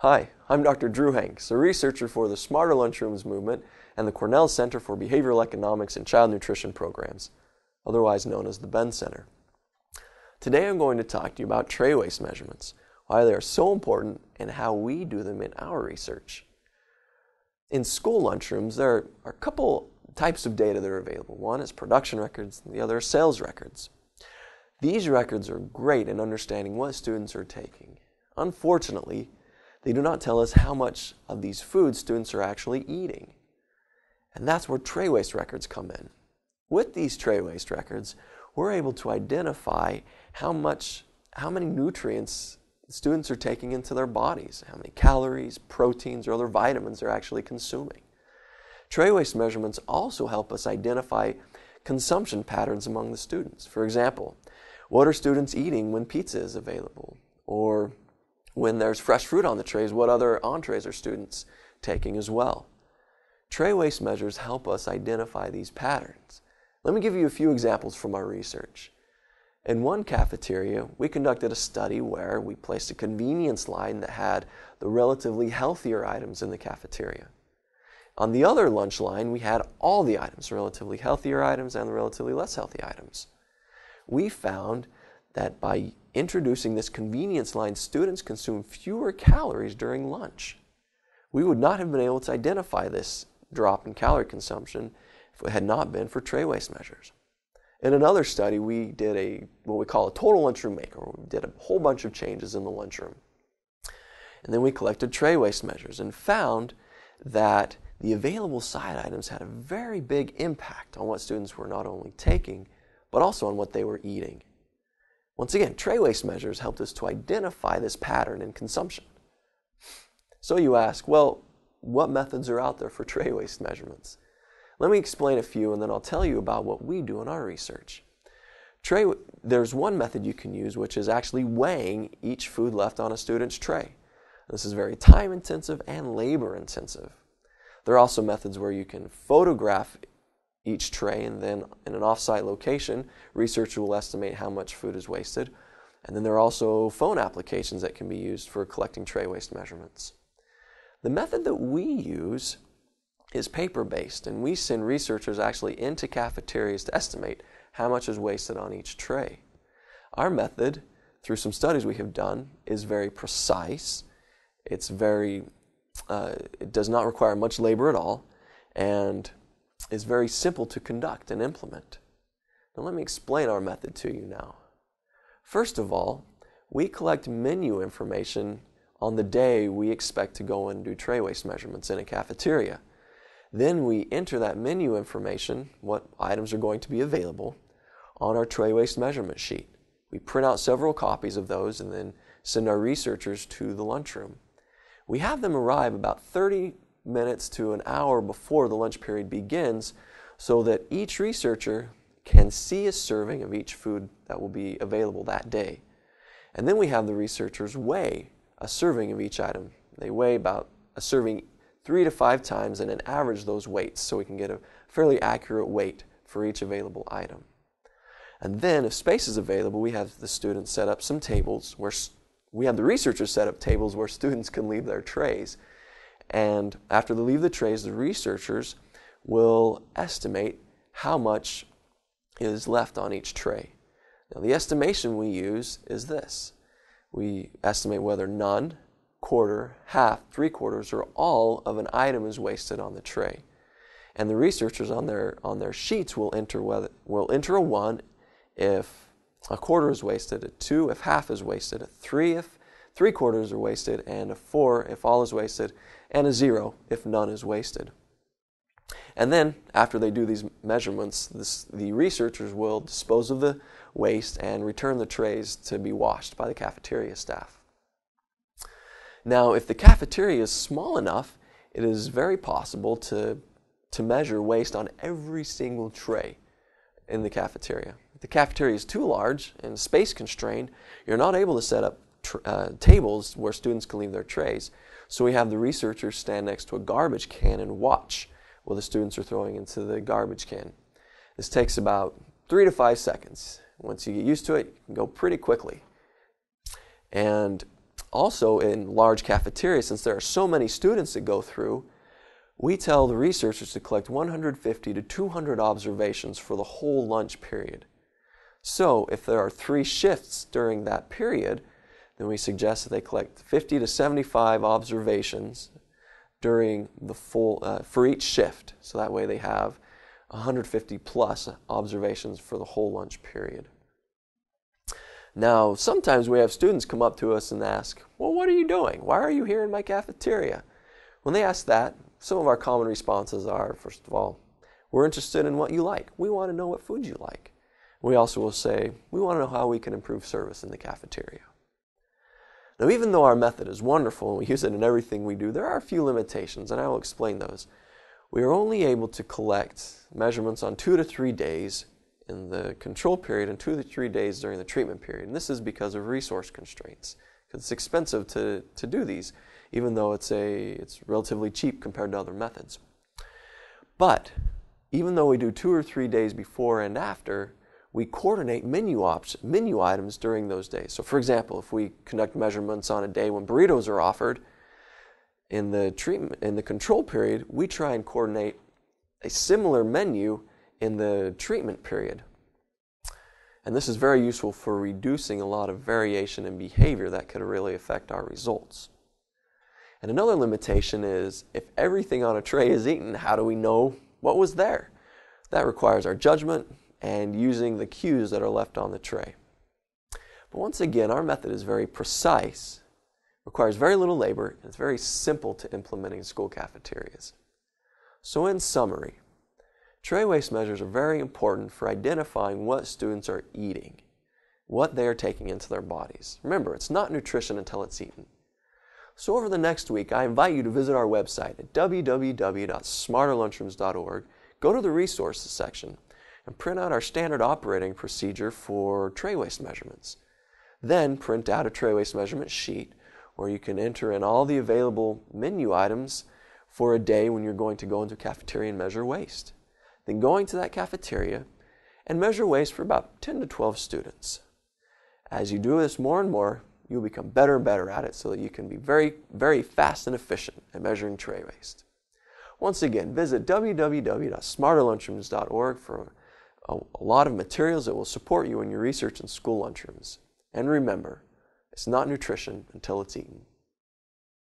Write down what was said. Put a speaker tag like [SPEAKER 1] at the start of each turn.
[SPEAKER 1] Hi, I'm Dr. Drew Hanks, a researcher for the Smarter Lunchrooms movement and the Cornell Center for Behavioral Economics and Child Nutrition Programs, otherwise known as the Ben Center. Today I'm going to talk to you about tray waste measurements, why they are so important, and how we do them in our research. In school lunchrooms, there are a couple types of data that are available. One is production records, and the other is sales records. These records are great in understanding what students are taking. Unfortunately, they do not tell us how much of these foods students are actually eating. And that's where tray waste records come in. With these tray waste records, we're able to identify how many nutrients students are taking into their bodies, how many calories, proteins, or other vitamins they're actually consuming. Tray waste measurements also help us identify consumption patterns among the students. For example, what are students eating when pizza is available? Or when there's fresh fruit on the trays, what other entrees are students taking as well? Tray waste measures help us identify these patterns. Let me give you a few examples from our research. In one cafeteria, we conducted a study where we placed a convenience line that had the relatively healthier items in the cafeteria. On the other lunch line, we had all the items, relatively healthier items and the relatively less healthy items. We found that by introducing this convenience line, students consume fewer calories during lunch. We would not have been able to identify this drop in calorie consumption if it had not been for tray waste measures. In another study, we did what we call a total lunchroom makeover. We did a whole bunch of changes in the lunchroom. And then we collected tray waste measures and found that the available side items had a very big impact on what students were not only taking, but also on what they were eating. Once again, tray waste measures helped us to identify this pattern in consumption. So you ask, well, what methods are out there for tray waste measurements? Let me explain a few, and then I'll tell you about what we do in our research. There's one method you can use, which is actually weighing each food left on a student's tray. This is very time-intensive and labor-intensive. There are also methods where you can photograph each tray, and then in an off-site location, researchers will estimate how much food is wasted. And then there are also phone applications that can be used for collecting tray waste measurements. The method that we use is paper-based, and we send researchers actually into cafeterias to estimate how much is wasted on each tray. Our method, through some studies we have done, is very precise. It does not require much labor at all, and is very simple to conduct and implement. Now let me explain our method to you now. First of all, we collect menu information on the day we expect to go and do tray waste measurements in a cafeteria. Then we enter that menu information, what items are going to be available, on our tray waste measurement sheet. We print out several copies of those and then send our researchers to the lunchroom. We have them arrive about 30 minutes to an hour before the lunch period begins so that each researcher can see a serving of each food that will be available that day. And then we have the researchers weigh a serving of each item. They weigh about a serving 3 to 5 times and then average those weights so we can get a fairly accurate weight for each available item. And then if space is available, we have the students set up some tables where we have the researchers set up tables where students can leave their trays. And after they leave the trays, the researchers will estimate how much is left on each tray. Now the estimation we use is this. We estimate whether none, quarter, half, 3/4, or all of an item is wasted on the tray. And the researchers on their sheets will enter a 1 if a quarter is wasted, a 2 if half is wasted, a 3 if 3/4 are wasted, and a 4 if all is wasted, and a 0 if none is wasted. And then, after they do these measurements, the researchers will dispose of the waste and return the trays to be washed by the cafeteria staff. Now, if the cafeteria is small enough, it is very possible to measure waste on every single tray in the cafeteria. If the cafeteria is too large and space constrained, you're not able to set up tables where students can leave their trays. So we have the researchers stand next to a garbage can and watch what the students are throwing into the garbage can. This takes about 3 to 5 seconds. Once you get used to it, you can go pretty quickly. And Also, in large cafeterias, since there are so many students that go through, we tell the researchers to collect 150 to 200 observations for the whole lunch period. So, if there are 3 shifts during that period, then we suggest that they collect 50 to 75 observations during the for each shift. So that way they have 150 plus observations for the whole lunch period. Now, sometimes we have students come up to us and ask, well, what are you doing? Why are you here in my cafeteria? When they ask that, some of our common responses are, first of all, we're interested in what you like. We want to know what food you like. We also will say, we want to know how we can improve service in the cafeteria. Now, even though our method is wonderful and we use it in everything we do, there are a few limitations, and I will explain those. We are only able to collect measurements on 2 to 3 days in the control period and 2 to 3 days during the treatment period. And this is because of resource constraints, because it's expensive to do these, even though it's relatively cheap compared to other methods. But even though we do 2 or 3 days before and after, we coordinate menu items during those days. So for example, if we conduct measurements on a day when burritos are offered, in the control period, we try and coordinate a similar menu in the treatment period. And this is very useful for reducing a lot of variation in behavior that could really affect our results. And another limitation is, if everything on a tray is eaten, how do we know what was there? That requires our judgment and using the cues that are left on the tray. But once again, our method is very precise, requires very little labor, and it's very simple to implement in school cafeterias. So in summary, tray waste measures are very important for identifying what students are eating, what they are taking into their bodies. Remember, it's not nutrition until it's eaten. So over the next week, I invite you to visit our website at www.smarterlunchrooms.org, go to the resources section, and print out our standard operating procedure for tray waste measurements. Then print out a tray waste measurement sheet where you can enter in all the available menu items for a day when you're going to go into a cafeteria and measure waste. Then go into that cafeteria and measure waste for about 10 to 12 students. As you do this more and more, you'll become better and better at it so that you can be very, very fast and efficient at measuring tray waste. Once again, visit www.smarterlunchrooms.org for a lot of materials that will support you in your research in school lunchrooms. And remember, it's not nutrition until it's eaten.